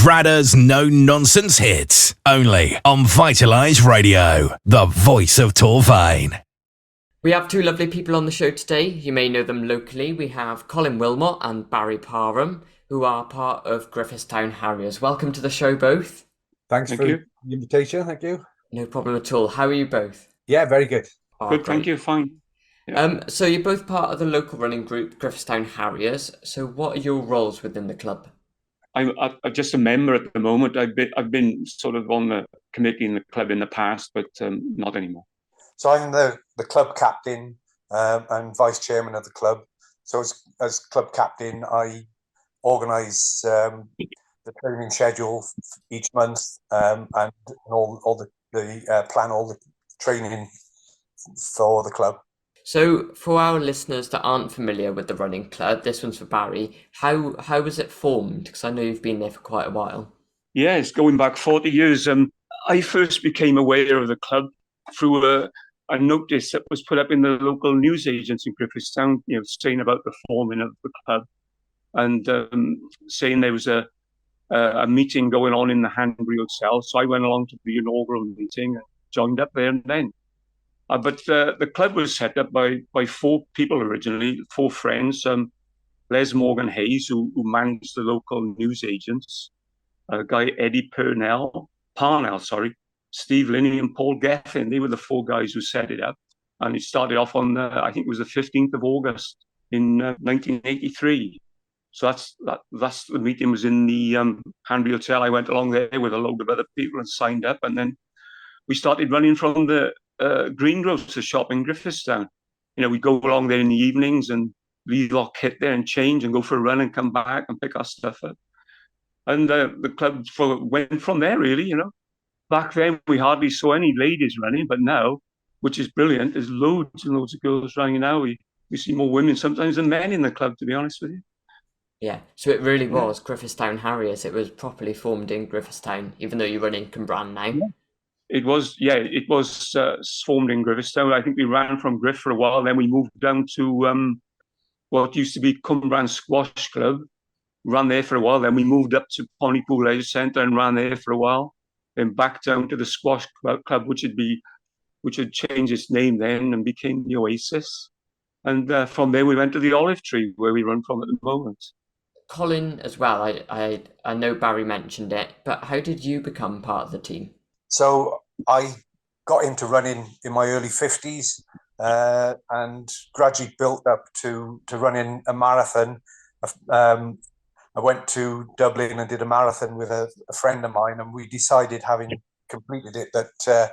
Bradder's no-nonsense hits, only on Vitalize Radio, the voice of Torvain. We have two lovely people on the show today. You may know them locally. We have Colin Wilmott and Barrie Parham, who are part of Griffithstown Harriers. Welcome to the show, both. Thank you for the invitation. Thank you. No problem at all. How are you both? Yeah, very good. Oh, good, great. Thank you. Fine. Yeah. So you're both part of the local running group, Griffithstown Harriers. So what are your roles within the club? I'm just a member at the moment. I've been sort of on the committee in the club in the past, but not anymore. So I'm the club captain and vice chairman of the club. So as club captain, I organise the training schedule each month and all the plan all the training for the club. So for our listeners that aren't familiar with the running club, this one's for Barrie. How was it formed? Because I know you've been there for quite a while. Yeah, it's going back 40 years. I first became aware of the club through a notice that was put up in the local news agents in Griffithstown, saying about the forming of the club and saying there was a meeting going on in the Hanbury Hotel. So I went along to the inaugural meeting and joined up there and then. But the club was set up by four people originally, four friends. Les Morgan Hayes, who managed the local news agents, a guy Eddie Parnell, Steve Linney and Paul Geffen. They were the four guys who set it up. And it started off on, I think it was the 15th of August in 1983. So that's the meeting was in the Hanbury Hotel. I went along there with a load of other people and signed up. And then we started running from the greengrocer shop in Griffithstown. We'd go along there in the evenings and leave our kit there and change and go for a run and come back and pick our stuff up. And the club went from there, really, Back then, we hardly saw any ladies running, but now, which is brilliant, there's loads and loads of girls running now. We see more women sometimes than men in the club, to be honest with you. Yeah, so it really was Griffithstown Harriers. It was properly formed in Griffithstown, even though you run in Cwmbran now. Yeah. It was formed in Griffithstown. I think we ran from Griff for a while. Then we moved down to what used to be Cwmbran Squash Club. Ran there for a while. Then we moved up to Pontypool Leisure Centre and ran there for a while. Then back down to the Squash Club, which had changed its name then and became the Oasis. And from there we went to the Olive Tree, where we run from at the moment. Colin, as well. I know Barrie mentioned it, but how did you become part of the team? So I got into running in my early 50s and gradually built up to running a marathon. I went to Dublin and did a marathon with a friend of mine, and we decided, having completed it, that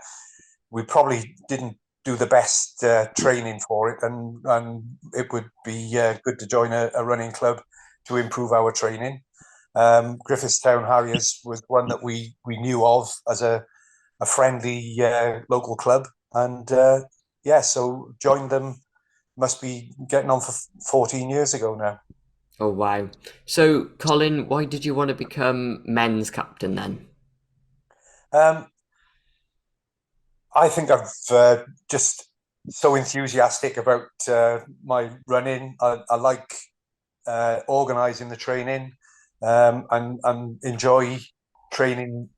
we probably didn't do the best training for it, and it would be good to join a running club to improve our training. Griffithstown Harriers was one that we knew of as a friendly local club, and so joined them. Must be getting on for 14 years ago now. Oh wow! So Colin, why did you want to become men's captain then? I think I'm just so enthusiastic about my running. I like organising the training and enjoy training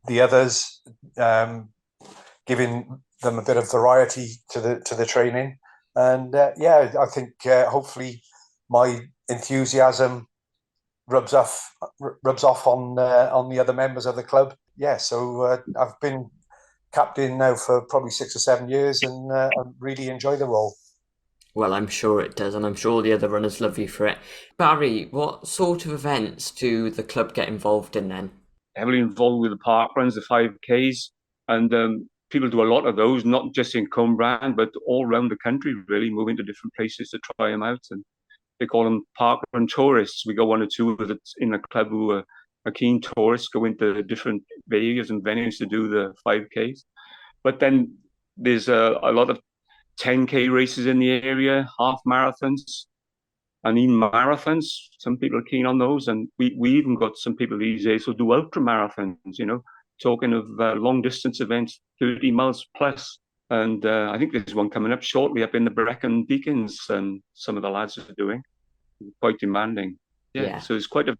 the others, giving them a bit of variety to the training. And I think hopefully my enthusiasm rubs off on the other members of the club. So I've been captain now for probably 6 or 7 years, and I really enjoy the role. Well, I'm sure it does, and I'm sure the other runners love you for it. Barrie, what sort of events do the club get involved in then? Heavily involved with the park runs, the 5Ks, and people do a lot of those, not just in Cwmbran, but all around the country, really, moving to different places to try them out. And they call them park run tourists. We got one or two in the club who are keen tourists, go into different areas and venues to do the 5Ks. But then there's a lot of 10K races in the area, half marathons, and even marathons. Some people are keen on those. And we even got some people these days who do ultra marathons, talking of long distance events, 30 miles plus. And I think there's one coming up shortly up in the Brecon Beacons, and some of the lads are doing. Quite demanding. Yeah. So it's quite a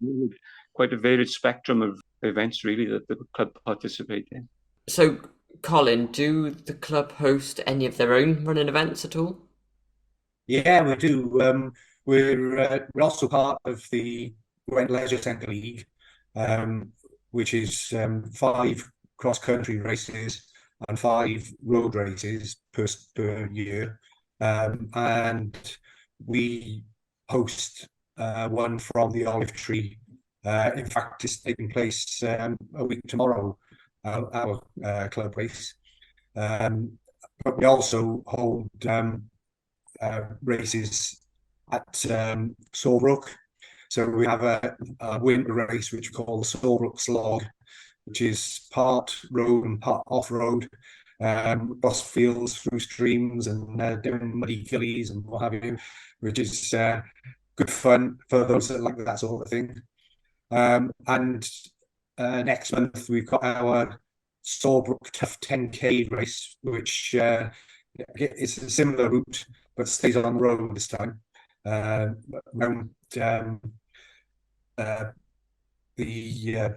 quite a varied spectrum of events, really, that the club participate in. So, Colin, do the club host any of their own running events at all? Yeah, we do. We're also part of the Gwent Leisure Centre League, which is 5 cross-country races and 5 road races per year. And we host one from the Olive Tree. In fact, it's taking place a week tomorrow, our club race. But we also hold races at Sawbrook. So we have a winter race which we call the Sawbrook Slog, which is part road and part off-road, across fields, through streams and down muddy gullies and what have you, which is good fun for those that like that sort of thing. And next month we've got our Sawbrook Tough 10K race, which it's a similar route but stays on the road this time, around the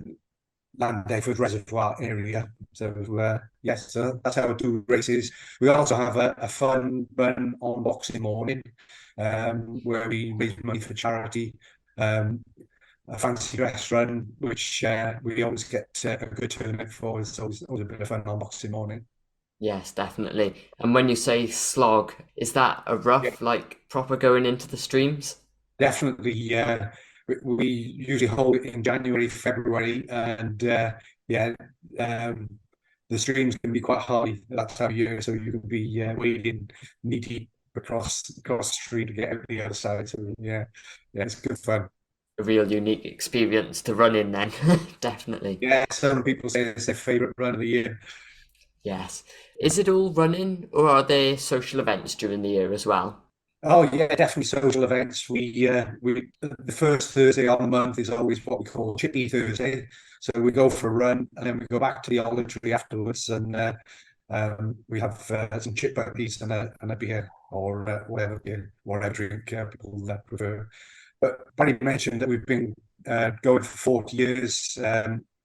Landeford Reservoir area. So yes, so that's how we do races. We also have a fun run on Boxing Morning, where we raise money for charity. A fancy dress run, which we always get a good tournament for. It's always a bit of fun on Boxing Morning. Yes, definitely. And when you say slog, is that a rough, like proper going into the streams? Definitely, yeah. We usually hold it in January, February, and the streams can be quite hard that time of year, so you can be wading knee deep across the street to get out the other side. So yeah, it's good fun. A real unique experience to run in then, definitely. Yeah, some people say it's their favourite run of the year. Yes. Is it all running or are there social events during the year as well? Oh yeah, definitely social events. We the first Thursday on the month is always what we call Chippy Thursday. So we go for a run and then we go back to the Olive Tree afterwards, and we have some chip buggies and a beer or whatever drink people prefer. But Barry mentioned that we've been going for 40 years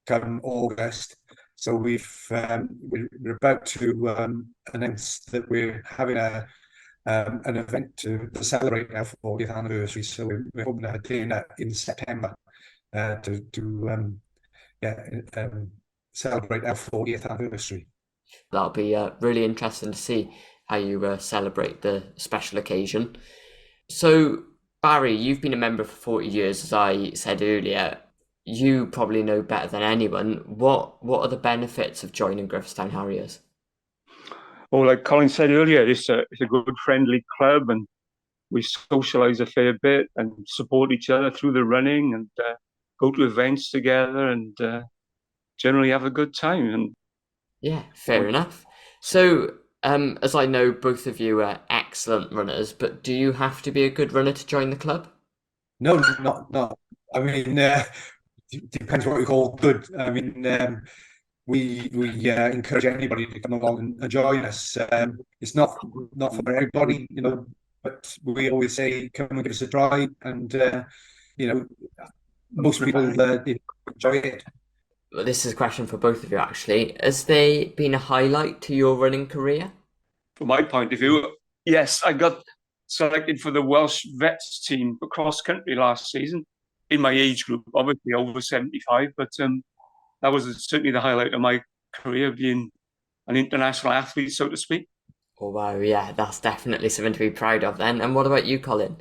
come August. So we're about to announce that we're having an event to celebrate our 40th anniversary. So we're hoping to have a dinner in September to celebrate our 40th anniversary. That'll be really interesting to see how you celebrate the special occasion. So, Barry, you've been a member for 40 years, as I said earlier. You probably know better than anyone. What are the benefits of joining Griffithstown Harriers? Well, like Colin said earlier, it's a good, friendly club, and we socialise a fair bit and support each other through the running and go to events together and generally have a good time. And yeah, fair enough. So, as I know, both of you are excellent runners, but do you have to be a good runner to join the club? No, not. I mean, depends what we call good. I mean, we encourage anybody to come along and join us. It's not for everybody, but we always say, come and give us a try, and most people enjoy it. Well, this is a question for both of you, actually. Has there been a highlight to your running career? From my point of view, yes, I got selected for the Welsh Vets team for cross country last season in my age group, obviously over 75, but that was certainly the highlight of my career, being an international athlete, so to speak. Oh, wow, yeah, that's definitely something to be proud of then. And what about you, Colin?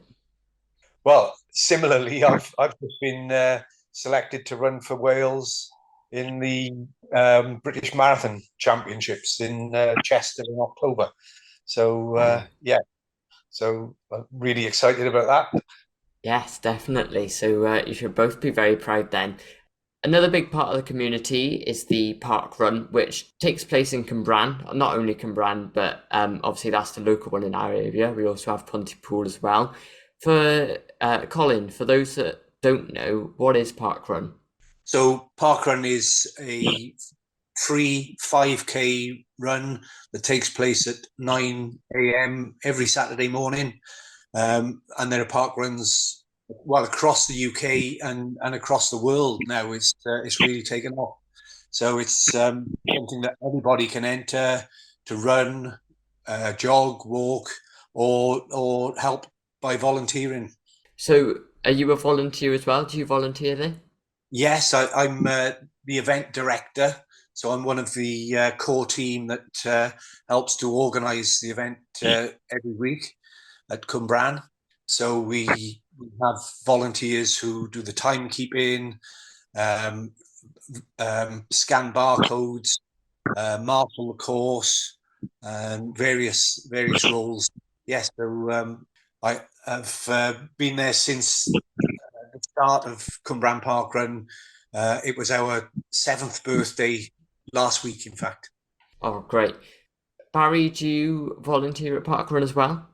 Well, similarly, I've just been selected to run for Wales in the British Marathon Championships in Chester in October. So, so I'm really excited about that. Yes, definitely. So you should both be very proud then. Another big part of the community is the park run, which takes place in Cwmbran. Not only Cwmbran, but obviously that's the local one in our area. We also have Pontypool as well. For Colin, for those that don't know, what is park run? So park run is a free 5K run that takes place at 9 a.m. every Saturday morning. And there are park runs well, across the UK and across the world now. It's really taken off. So it's something that everybody can enter to run, jog, walk, or help by volunteering. So, are you a volunteer as well? Do you volunteer there? Yes, I'm the event director. So I'm one of the core team that helps to organise the event every week at Cumbran. So we have volunteers who do the timekeeping, scan barcodes, marshal the course, and various roles. Yes, so I have been there since the start of Cumbran Park Run. It was our 7th birthday last week, in fact. Oh, great. Barrie, do you volunteer at Parkrun as well?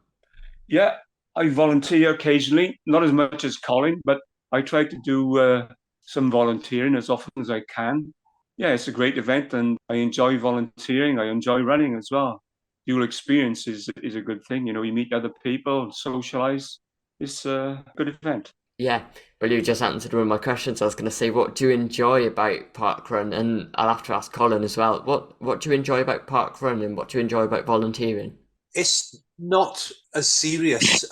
Yeah, I volunteer occasionally, not as much as Colin, but I try to do some volunteering as often as I can. Yeah, it's a great event, and I enjoy volunteering. I enjoy running as well. Dual experience is a good thing. You meet other people, socialize. It's a good event. Yeah, well, you just answered one of my questions. I was going to say, what do you enjoy about Parkrun? And I'll have to ask Colin as well. What do you enjoy about Parkrun, and what do you enjoy about volunteering? It's not as serious,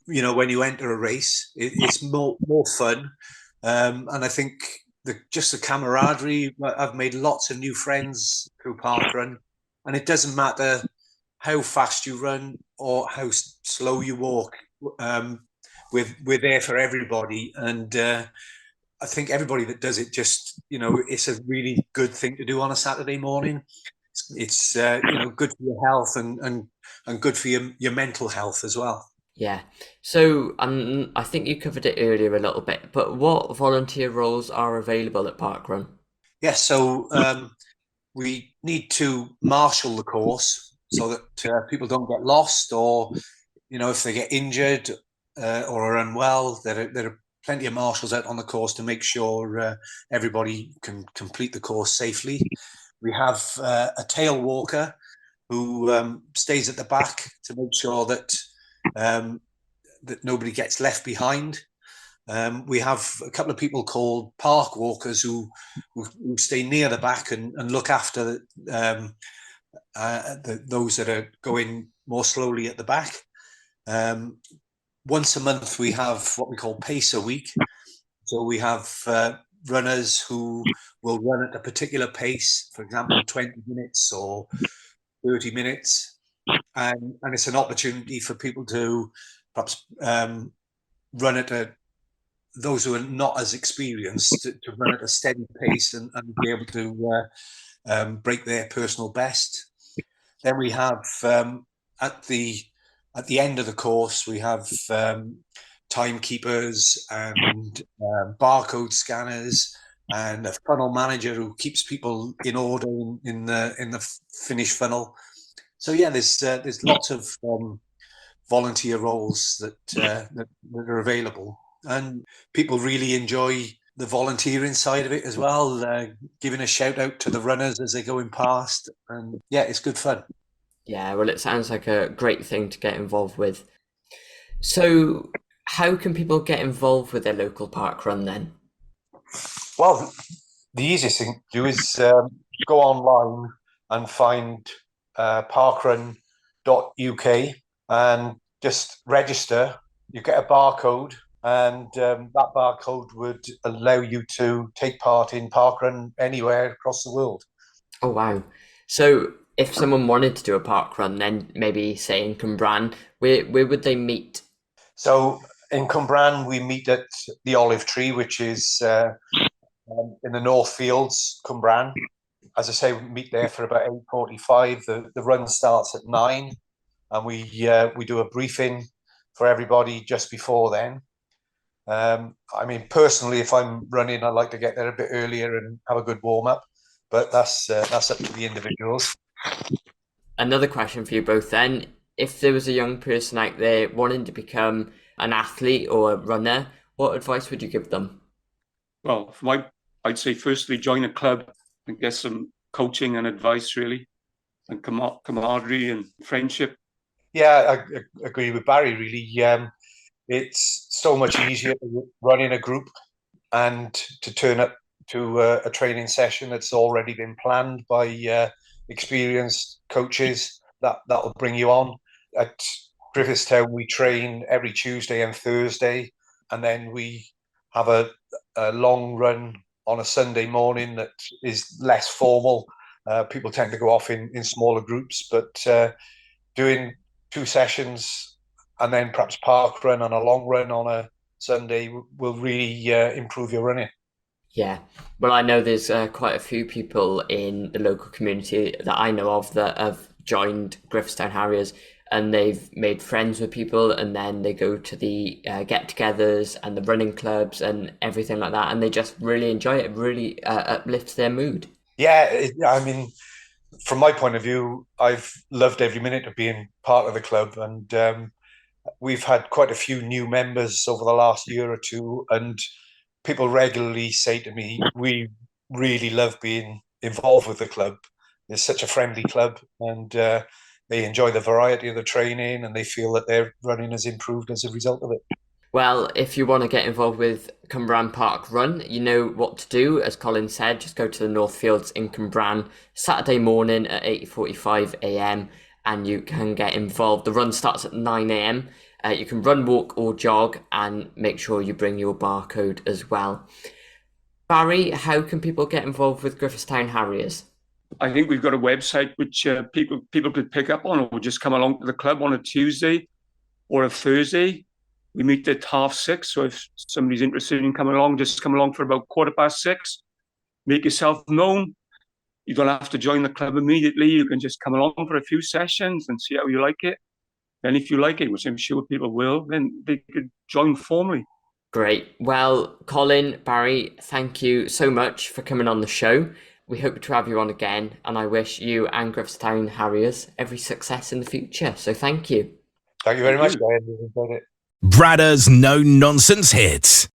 when you enter a race. It's more fun, and I think just the camaraderie. I've made lots of new friends through Parkrun, and it doesn't matter how fast you run or how slow you walk. We're there for everybody, and I think everybody that does it it's a really good thing to do on a Saturday morning. It's good for your health and good for your mental health as well. Yeah. So I think you covered it earlier a little bit, but what volunteer roles are available at Parkrun? Yes, so we need to marshal the course so that people don't get lost, or if they get injured or are unwell, there are plenty of marshals out on the course to make sure everybody can complete the course safely. We have a tail walker who stays at the back to make sure that that nobody gets left behind. We have a couple of people called park walkers who stay near the back and look after those that are going more slowly at the back. Once a month, we have what we call Pacer Week. So we have runners who will run at a particular pace, for example, 20 minutes or 30 minutes. And it's an opportunity for people to perhaps run at those who are not as experienced to run at a steady pace and be able to break their personal best. Then we have at the end of the course, we have timekeepers and barcode scanners and a funnel manager who keeps people in order in the finish funnel. So yeah, there's lots of volunteer roles that are available, and people really enjoy the volunteering side of it as well, giving a shout out to the runners as they're going past, and yeah, it's good fun. Yeah, well, it sounds like a great thing to get involved with. So, how can people get involved with their local park run then? Well, the easiest thing to do is go online and find parkrun.uk and just register. You get a barcode, and that barcode would allow you to take part in parkrun anywhere across the world. Oh, wow. So, if someone wanted to do a park run, then maybe say in Cumbran, where would they meet? So in Cumbran, we meet at the Olive Tree, which is in the North Fields, Cumbran. As I say, we meet there for about 8:45. The run starts at 9, and we do a briefing for everybody just before then. I mean, personally, if I'm running, I like to get there a bit earlier and have a good warm up, but that's up to the individuals. Another question for you both then. If there was a young person out there wanting to become an athlete or a runner, what advice would you give them? Well, I'd say firstly, join a club and get some coaching and advice, really, and camaraderie and friendship. Yeah, I agree with Barrie, really. It's so much easier to run in a group and to turn up to a training session that's already been planned by experienced coaches that'll bring you on. At Griffithstown, we train every Tuesday and Thursday, and then we have a long run on a Sunday morning that is less formal. People tend to go off in smaller groups, but doing 2 sessions and then perhaps park run and a long run on a Sunday will really improve your running. Yeah, well, I know there's quite a few people in the local community that I know of that have joined Griffithstown Harriers, and they've made friends with people, and then they go to the get-togethers and the running clubs and everything like that, and they just really enjoy it. It really uplifts their mood. Yeah, I mean, from my point of view, I've loved every minute of being part of the club, and we've had quite a few new members over the last year or two, and people regularly say to me, we really love being involved with the club. It's such a friendly club, and they enjoy the variety of the training, and they feel that their running has improved as a result of it. Well, if you want to get involved with Cwmbran Park Run, you know what to do. As Colin said, just go to the North Fields in Cwmbran Saturday morning at 8:45 a.m. and you can get involved. The run starts at 9 a.m. You can run, walk or jog, and make sure you bring your barcode as well. Barrie, how can people get involved with Griffithstown Harriers? I think we've got a website which people could pick up on, or just come along to the club on a Tuesday or a Thursday. We meet at 6:30, so if somebody's interested in coming along, just come along for about 6:15. Make yourself known. You don't have to join the club immediately. You can just come along for a few sessions and see how you like it. And if you like it, which I'm sure people will, then they could join formally. Great. Well, Colin, Barrie, thank you so much for coming on the show. We hope to have you on again, and I wish you and Griffithstown Harriers every success in the future. So thank you. Thank you very much, guys. Enjoyed it. Bradder's no-nonsense hits.